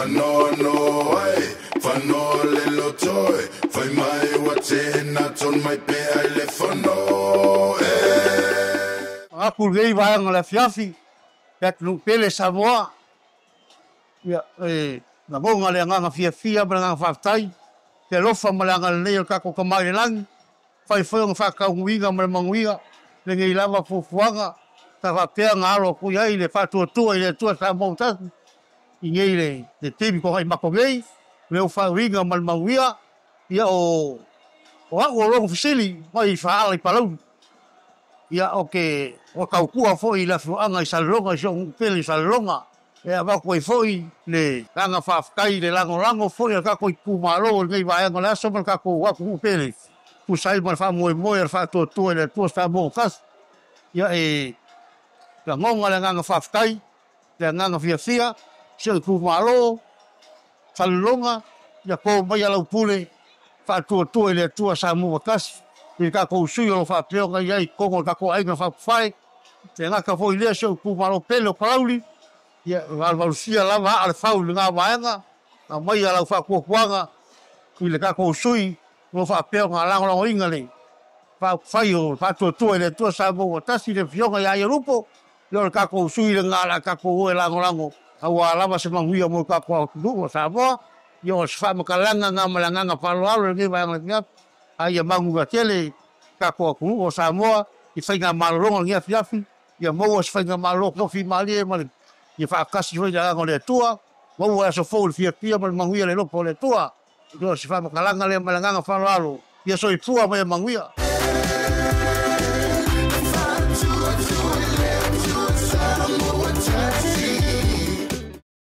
Whanoa no ai, whanoa le lotoi, whai mai wa te na ton mai pe ai le whanoa Aku gei vanga la fiafi, pet lu pele Samoa. Ya na bonga le nganga fia banga fatai. Te lofa malanga le ka ko kamai lang. Fai foi fa ka winga mal manguia. Le ngai lava fuanga. Ta va pe ngalo ku ya ile fa tu ile tu sa monta. Ingai le de tibi ko ai makogei. Le fa winga mal manguia. Ya o lo fisili mai fa ali palau. Ya oke o kaukua foi la fuanga i salonga so pele salonga e ava ko foi le langa fafkai le lango foi ka ko kumalo ngai vai ngola so ka ko wa ku pele tu sai mal fa moi fa to le to sta bon kas ya la ngonga le langa fafkai le langa fia so kumalo salonga ya ko mai ala pule fa to le to sa mo kas i ka ko sui o fa peo ka ia i kongo ka ko ai na fa fai te nga ka foi le so ku malo pelo pauli ia valvalusia lava al faul nga vaenga a mai ala fa ko kwanga i le ka ko sui o fa peo nga lango ingale fa fai o fa to le to sa mo tasi le fionga ia i rupo yo ka ko sui le nga la ka ko o lango a wa lava se manguia mo ka ko du sa mo yo fa mo kalanga nga malanga pa lo ngi vaenga ai mangu ga tele ka ko ku o Samoa i fainga malonga ngia fiafi ia mo os fainga malonga fi mali mal i fa kasi foi da ngole tua mo so fol fi pia mal manguia le lopo le tua do si fa kalanga le malanga fa lo ia so i tua mo manguia